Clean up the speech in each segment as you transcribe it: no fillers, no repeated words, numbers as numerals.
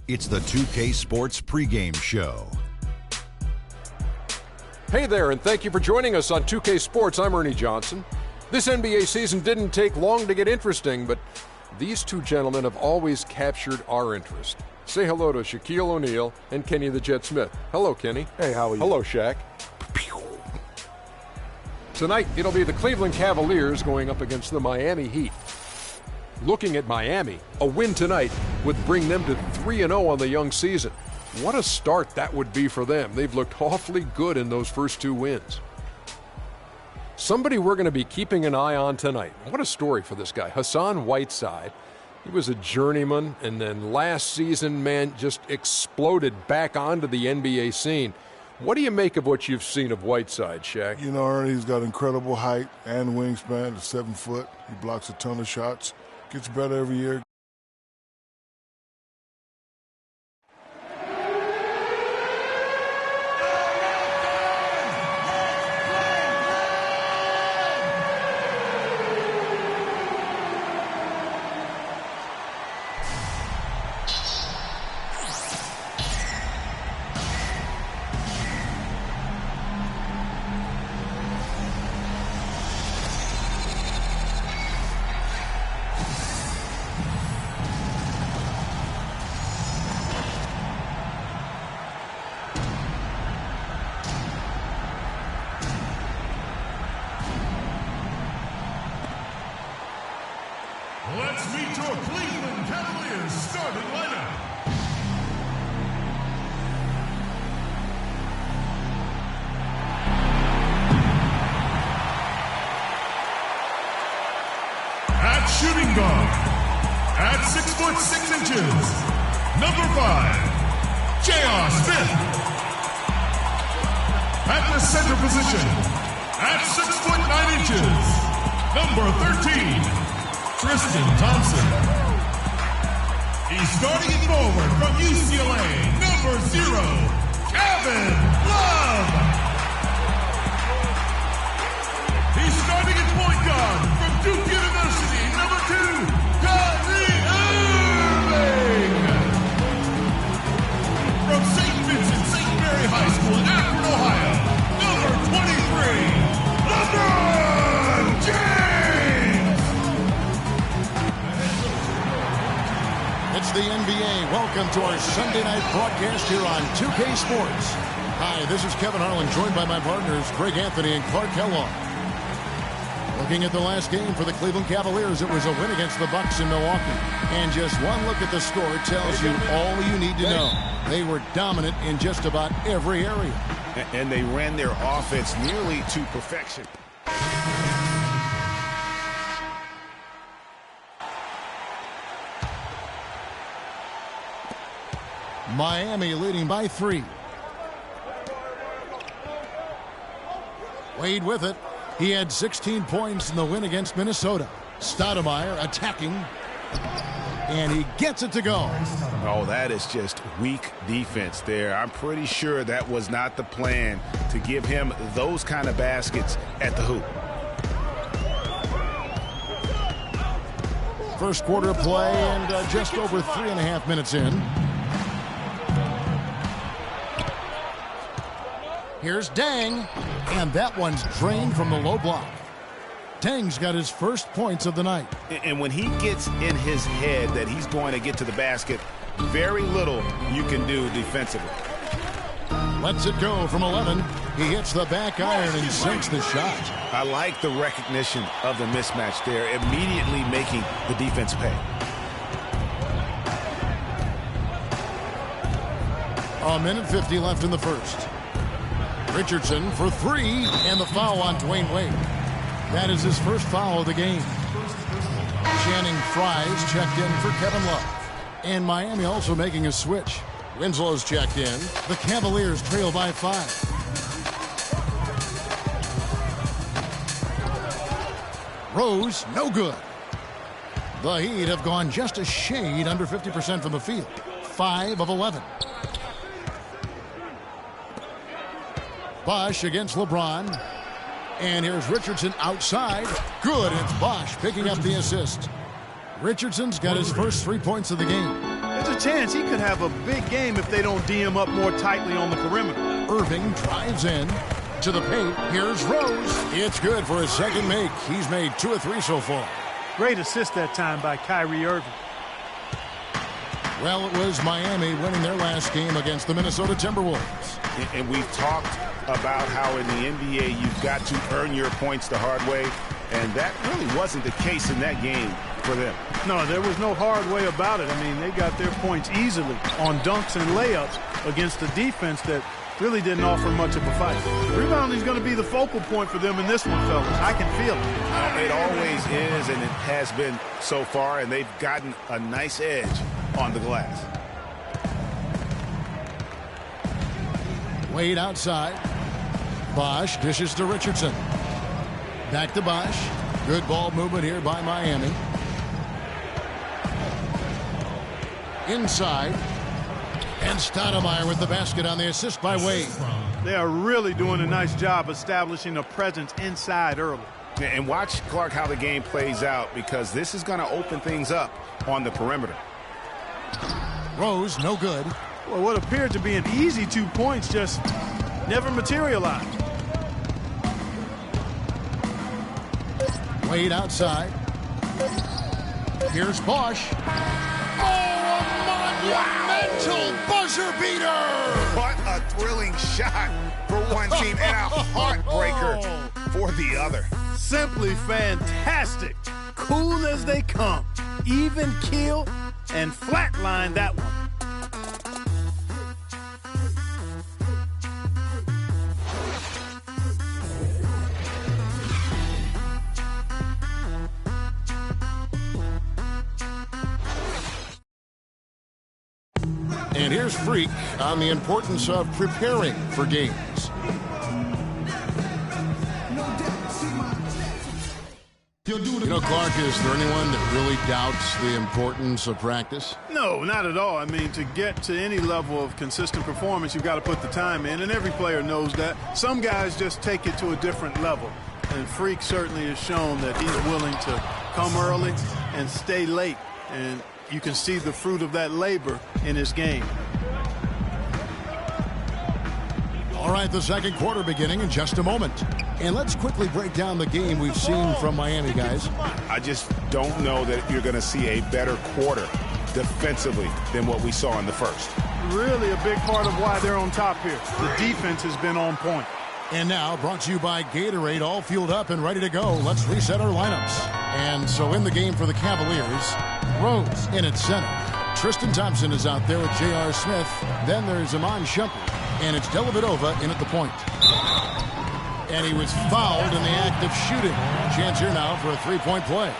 It's the 2K Sports pregame show. Hey there, and thank you for joining us on 2K Sports. I'm Ernie Johnson. This NBA season didn't take long to get interesting, but these two gentlemen have always captured our interest. Say hello to Shaquille O'Neal and Kenny the Jet Smith. Hello, Kenny. Hey, how are you? Hello, Shaq. Tonight, it'll be the Cleveland Cavaliers going up against the Miami Heat. Looking at Miami, a win tonight would bring them to 3-0 on the young season. What a start that would be for them. They've looked awfully good in those first two wins. Somebody we're going to be keeping an eye on tonight. What a story for this guy, Hassan Whiteside. He was a journeyman, and then last season, man, just exploded back onto the NBA scene. What do you make of what you've seen of Whiteside, Shaq? You know, Ernie, he's got incredible height and wingspan. He's 7 foot. He blocks a ton of shots. Gets better every year. Let's meet your Cleveland Cavaliers starting lineup. At shooting guard, at 6'6" number 5, J.R. Smith. At the center position, at 6'9", number 13, Tristan Thompson. He's starting it forward from UCLA, number 0, Kevin Love. He's starting at point guard from Duke University, number 2, Kyrie Irving. From St. Vincent St. Mary High School in Akron, Ohio, number 23, LeBron James. It's the NBA. Welcome to our Sunday night broadcast here on 2K Sports. Hi, this is Kevin Harlan, joined by my partners Greg Anthony and Clark Kellogg. Looking at the last game for the Cleveland Cavaliers, it was a win against the Bucks in Milwaukee. And just one look at the score tells you all you need to know. They were dominant in just about every area. And they ran their offense nearly to perfection. Miami leading by 3. Wade with it. He had 16 points in the win against Minnesota. Stoudemire attacking. And he gets it to go. Oh, that is just weak defense there. I'm pretty sure that was not the plan to give him those kind of baskets at the hoop. First quarter of play and just over 3.5 minutes in. Here's Deng, and that one's drained from the low block. Deng's got his first points of the night. And when he gets in his head that he's going to get to the basket, very little you can do defensively. Lets it go from 11. He hits the back iron and sinks the shot. I like the recognition of the mismatch there, immediately making the defense pay. A minute 50 left in the first. Richardson for 3, and the foul on Dwayne Wade. That is his first foul of the game. Channing Frye's checked in for Kevin Love. And Miami also making a switch. Winslow's checked in. The Cavaliers trail by 5. Rose, no good. The Heat have gone just a shade under 50% from the field. 5 of 11. Bosh against LeBron. And here's Richardson outside. Good, and it's Bosh picking up the assist. Richardson's got his first 3 points of the game. This is a chance he could have a big game if they don't D him up more tightly on the perimeter. Irving drives in to the paint. Here's Rose. It's good for his second make. He's made 2 of 3 so far. Great assist that time by Kyrie Irving. Well, it was Miami winning their last game against the Minnesota Timberwolves. And we've talked about how in the NBA you've got to earn your points the hard way, and that really wasn't the case in that game for them. No, there was no hard way about it. I mean, they got their points easily on dunks and layups against a defense that really didn't offer much of a fight. Rebounding is going to be the focal point for them in this one, fellas. I can feel it. It always is, and it has been so far, and they've gotten a nice edge on the glass. Wade outside. Bosch dishes to Richardson. Back to Bosch. Good ball movement here by Miami. Inside. And Stoudemire with the basket on the assist by Wade. They are really doing a nice job establishing a presence inside early. And watch, Clark, how the game plays out, because this is going to open things up on the perimeter. Rose, no good. Well, what appeared to be an easy 2 points just never materialized. Wade outside. Here's Bosch. Oh, a monumental buzzer beater! What a thrilling shot for one team and a heartbreaker for the other. Simply fantastic. Cool as they come. Even kill and flatline that one. And here's Freak on the importance of preparing for games. You know, Clark, is there anyone that really doubts the importance of practice? No, not at all. I mean, to get to any level of consistent performance, you've got to put the time in, and every player knows that. Some guys just take it to a different level, and Freak certainly has shown that he's willing to come early and stay late, and you can see the fruit of that labor in his game. All right, the second quarter beginning in just a moment. And let's quickly break down the game we've seen from Miami, guys. I just don't know that you're going to see a better quarter defensively than what we saw in the first. Really a big part of why they're on top here. The defense has been on point. And now, brought to you by Gatorade, all fueled up and ready to go. Let's reset our lineups. And so in the game for the Cavaliers, Rose in at center. Tristan Thompson is out there with J.R. Smith. Then there's Iman Shumpert. And it's Dellavedova in at the point. And he was fouled in the act of shooting. Chance here now for a three-point play.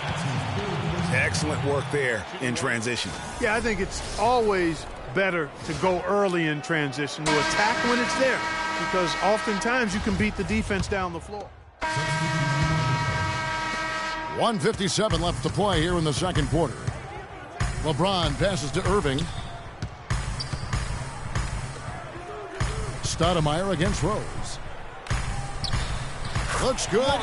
Excellent work there in transition. Yeah, I think it's always better to go early in transition, to attack when it's there, because oftentimes you can beat the defense down the floor. 1:57 left to play here in the second quarter. LeBron passes to Irving. Stoudemire against Rose. Looks good,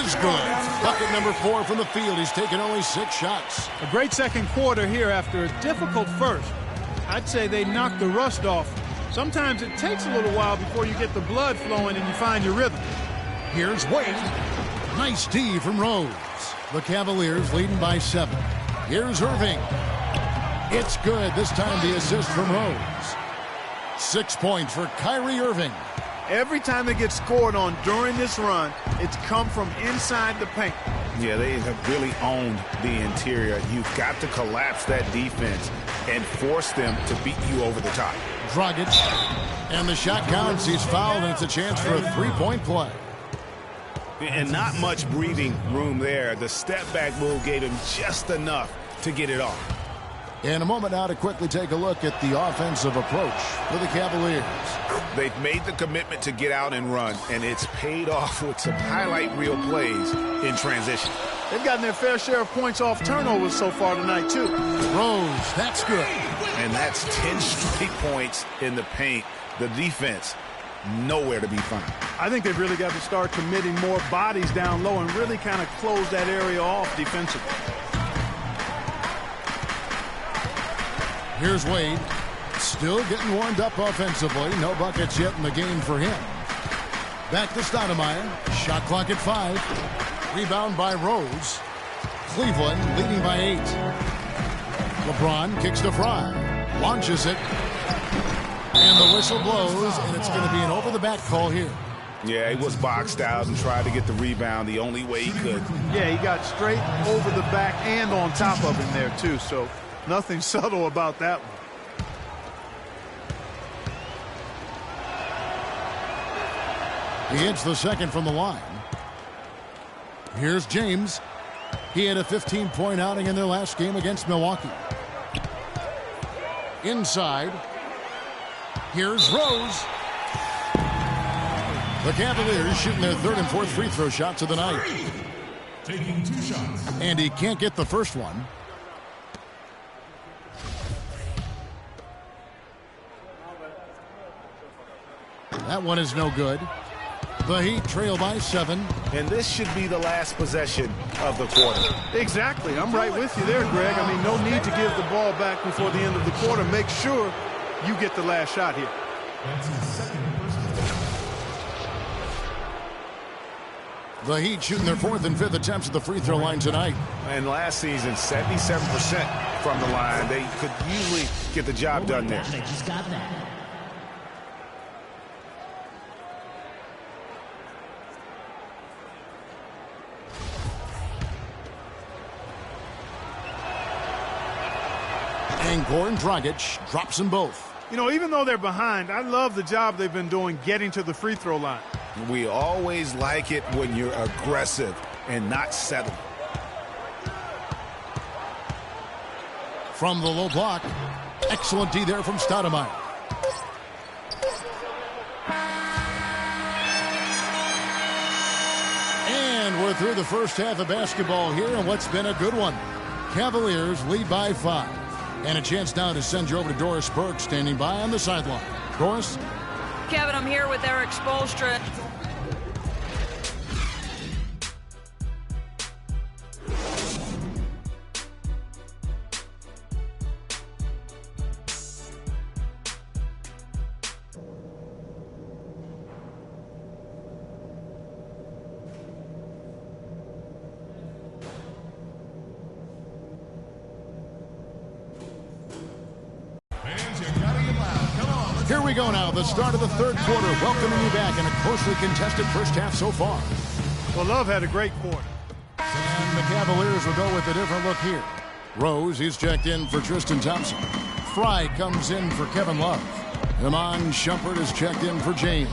is good. Bucket number 4 from the field. He's taken only 6 shots. A great second quarter here after a difficult first. I'd say they knocked the rust off. Sometimes it takes a little while before you get the blood flowing and you find your rhythm. Here's Wade. Nice D from Rose. The Cavaliers leading by 7. Here's Irving. It's good. This time the assist from Rose. 6 points for Kyrie Irving. Every time they get scored on during this run, it's come from inside the paint. Yeah, they have really owned the interior. You've got to collapse that defense and force them to beat you over the top. Dragic. And the shot counts. He's fouled, and it's a chance for a three-point play. And not much breathing room there. The step-back move gave him just enough to get it off. In a moment now to quickly take a look at the offensive approach for the Cavaliers. They've made the commitment to get out and run, and it's paid off with some highlight reel plays in transition. They've gotten their fair share of points off turnovers so far tonight, too. Rose, that's good. And that's 10 straight points in the paint. The defense, nowhere to be found. I think they've really got to start committing more bodies down low and really kind of close that area off defensively. Here's Wade. Still getting warmed up offensively. No buckets yet in the game for him. Back to Stoudemire. Shot clock at 5. Rebound by Rose. Cleveland leading by 8. LeBron kicks to Fry. Launches it. And the whistle blows, and it's going to be an over-the-back call here. Yeah, he was boxed out and tried to get the rebound the only way he could. Yeah, he got straight over the back and on top of him there, too. So nothing subtle about that one. He hits the second from the line. Here's James. He had a 15-point outing in their last game against Milwaukee. Inside. Here's Rose. The Cavaliers shooting their third and fourth free throw shots of the night. Taking 2 shots. And he can't get the first one. That one is no good. The Heat trail by 7. And this should be the last possession of the quarter. Exactly. I'm right with you there, Greg. I mean, no need to give the ball back before the end of the quarter. Make sure you get the last shot here. That's his second personal. The Heat shooting their fourth and fifth attempts at the free throw line tonight. And last season, 77% from the line. They could usually get the job done there. I just got that. And Goran Dragic drops them both. You know, even though they're behind, I love the job they've been doing getting to the free throw line. We always like it when you're aggressive and not settled. From the low block. Excellent D there from Stoudemire. And we're through the first half of basketball here, and what's been a good one. Cavaliers lead by 5. And a chance now to send you over to Doris Burke, standing by on the sideline. Doris? Kevin, I'm here with Eric Spoelstra. Here we go now, the start of the third quarter, welcoming you back in a closely contested first half so far. Well, Love had a great quarter. And the Cavaliers will go with a different look here. Rose, he's checked in for Tristan Thompson. Fry comes in for Kevin Love. Iman Shumpert is checked in for James.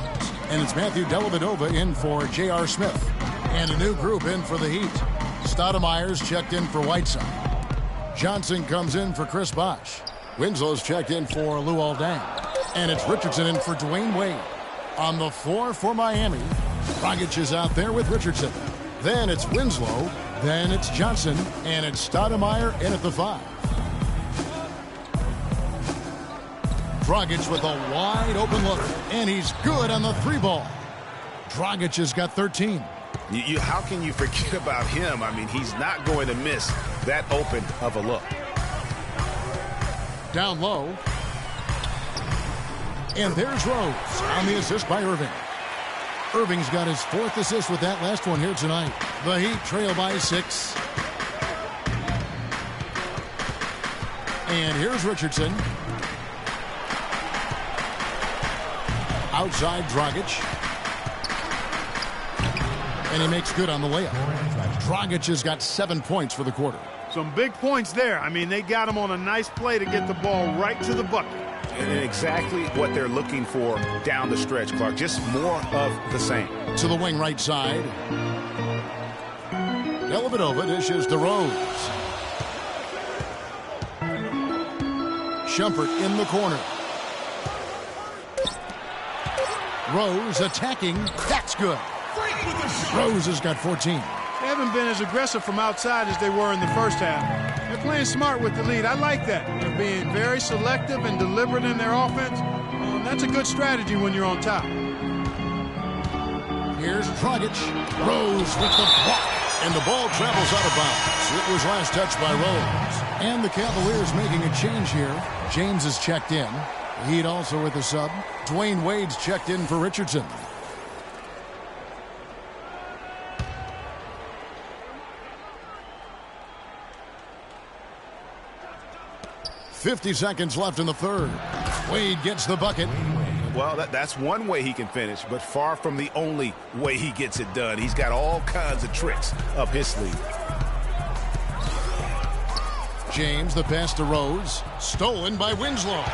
And it's Matthew Dellavedova in for J.R. Smith. And a new group in for the Heat. Stoudemire's checked in for Whiteside. Johnson comes in for Chris Bosh. Winslow's checked in for Luol Deng. And it's Richardson in for Dwayne Wade. On the floor for Miami, Dragic is out there with Richardson. Then it's Winslow. Then it's Johnson. And it's Stoudemire in at the 5. Dragic with a wide open look. And he's good on the 3-ball. Dragic has got 13. How can you forget about him? I mean, he's not going to miss that open of a look. Down low. And there's Rose on the assist by Irving. Irving's got his 4th assist with that last one here tonight. The Heat trail by 6. And here's Richardson. Outside Dragic. And he makes good on the layup. Dragic has got 7 points for the quarter. Some big points there. I mean, they got him on a nice play to get the ball right to the bucket. And exactly what they're looking for down the stretch, Clark. Just more of the same. To the wing right side. Dellavedova dishes to Rose. Shumpert in the corner. Rose attacking. That's good. Rose has got 14. They haven't been as aggressive from outside as they were in the first half. They're playing smart with the lead. I like that. They're being very selective and deliberate in their offense. That's a good strategy when you're on top. Here's Dragic. Rose with the block. And the ball travels out of bounds. It was last touched by Rose. And the Cavaliers making a change here. James is checked in. Heat also with the sub. Dwayne Wade's checked in for Richardson. 50 seconds left in the third. Wade gets the bucket. Well, that's one way he can finish, but far from the only way he gets it done. He's got all kinds of tricks up his sleeve. James, the pass to Rose. Stolen by Winslow.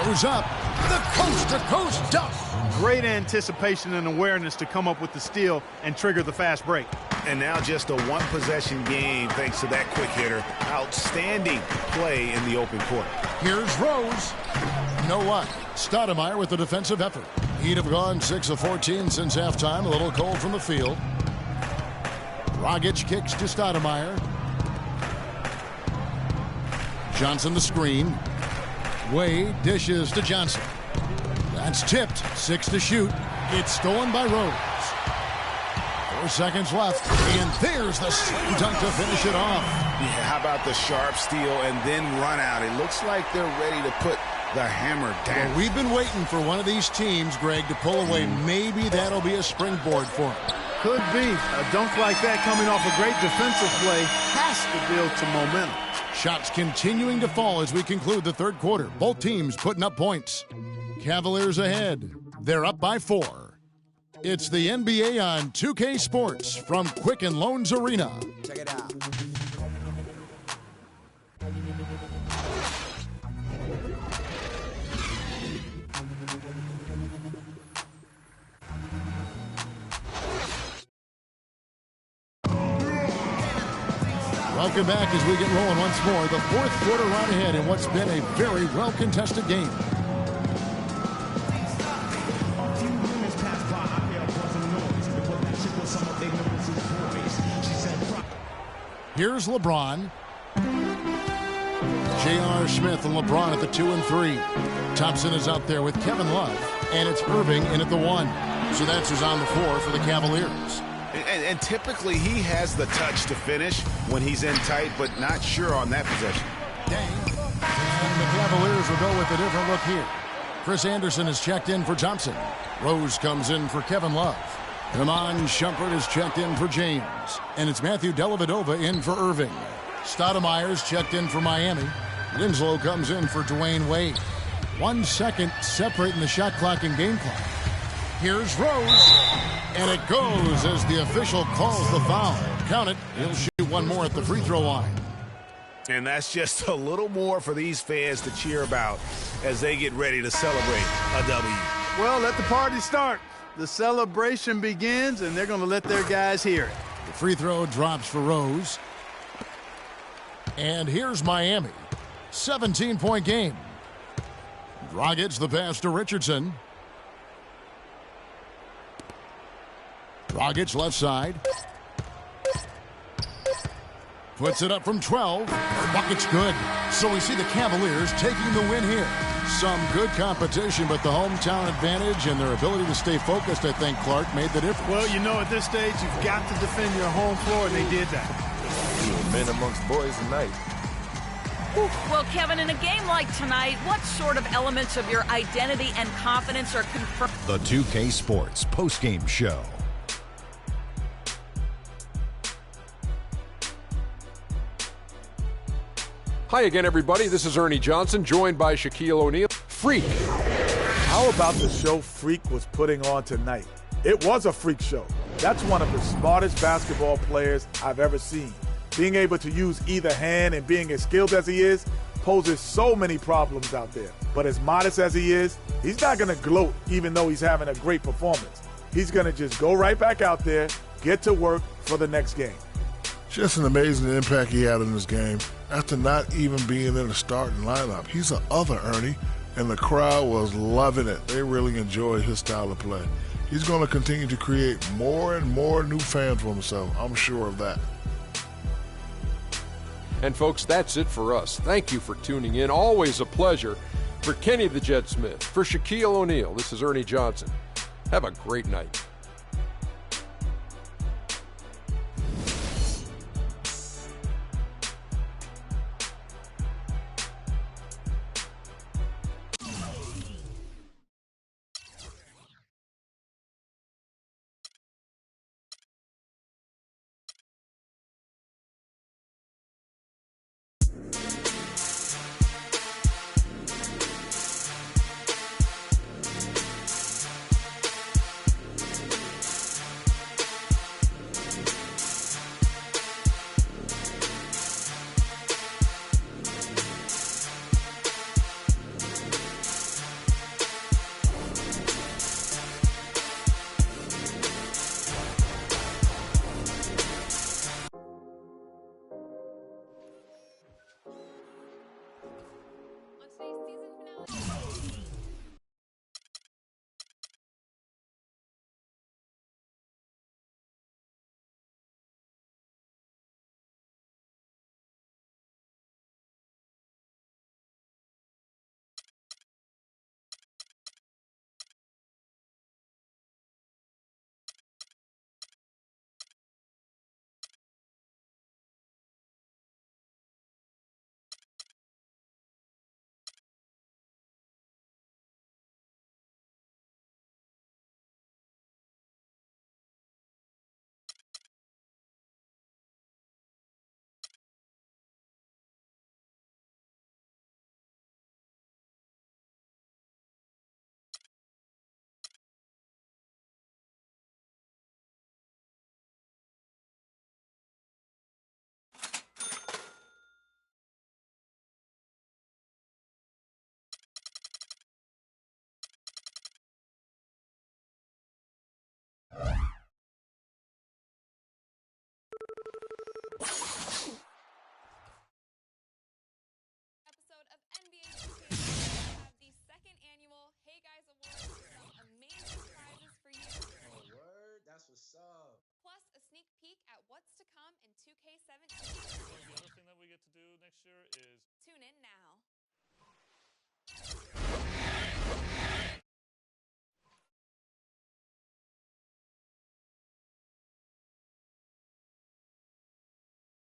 Goes up. The coast-to-coast dunk. Great anticipation and awareness to come up with the steal and trigger the fast break. And now just a one-possession game thanks to that quick hitter. Outstanding play in the open court. Here's Rose. You know what? Stoudemire with the defensive effort. He'd have gone 6 of 14 since halftime. A little cold from the field. Dragic kicks to Stoudemire. Johnson the screen. Wade dishes to Johnson. That's tipped. 6 to shoot. It's stolen by Rose. 4 seconds left. And there's the slam dunk to finish it off. Yeah, how about the sharp steal and then run out? It looks like they're ready to put the hammer down. Well, we've been waiting for one of these teams, Greg, to pull away. Maybe that'll be a springboard for them. Could be. A dunk like that coming off a great defensive play has to build some momentum. Shots continuing to fall as we conclude the third quarter. Both teams putting up points. Cavaliers ahead. They're up by 4. It's the NBA on 2K Sports from Quicken Loans Arena. Check it out. Welcome back as we get rolling once more. The fourth quarter right ahead in what's been a very well-contested game. Here's LeBron. J.R. Smith and LeBron at the 2 and 3. Thompson is out there with Kevin Love. And it's Irving in at the 1. So that's who's on the floor for the Cavaliers. And typically he has the touch to finish when he's in tight, but not sure on that possession. And the Cavaliers will go with a different look here. Chris Anderson is checked in for Thompson. Rose comes in for Kevin Love. Iman Shumpert is checked in for James. And it's Matthew Dellavedova in for Irving. Stoudemire's checked in for Miami. Winslow comes in for Dwayne Wade. 1 second separating the shot clock and game clock. Here's Rose. And it goes as the official calls the foul. Count it. He'll shoot one more at the free throw line. And that's just a little more for these fans to cheer about as they get ready to celebrate a W. Well, let the party start. The celebration begins, and they're going to let their guys hear it. The free throw drops for Rose. And here's Miami. 17-point game. Dragic the pass to Richardson. Dragic left side. Puts it up from 12. Bucket's good. So we see the Cavaliers taking the win here. Some good competition, but the hometown advantage and their ability to stay focused, I think, Clark, made the difference. Well, you know, at this stage, you've got to defend your home floor, and they did that. Men amongst boys tonight. Well, Kevin, in a game like tonight, what sort of elements of your identity and confidence are confirmed? The 2K Sports postgame show. Hi again, everybody. This is Ernie Johnson, joined by Shaquille O'Neal. Freak. How about the show Freak was putting on tonight? It was a freak show. That's one of the smartest basketball players I've ever seen. Being able to use either hand and being as skilled as he is poses so many problems out there. But as modest as he is, he's not going to gloat even though he's having a great performance. He's going to just go right back out there, get to work for the next game. Just an amazing impact he had in this game after not even being in the starting lineup. He's an other Ernie, and the crowd was loving it. They really enjoyed his style of play. He's going to continue to create more and more new fans for himself. I'm sure of that. And folks, that's it for us. Thank you for tuning in. Always a pleasure. For Kenny the Jet Smith, for Shaquille O'Neal, this is Ernie Johnson. Have a great night. 2K17. The other thing that we get to do next year is tune in now.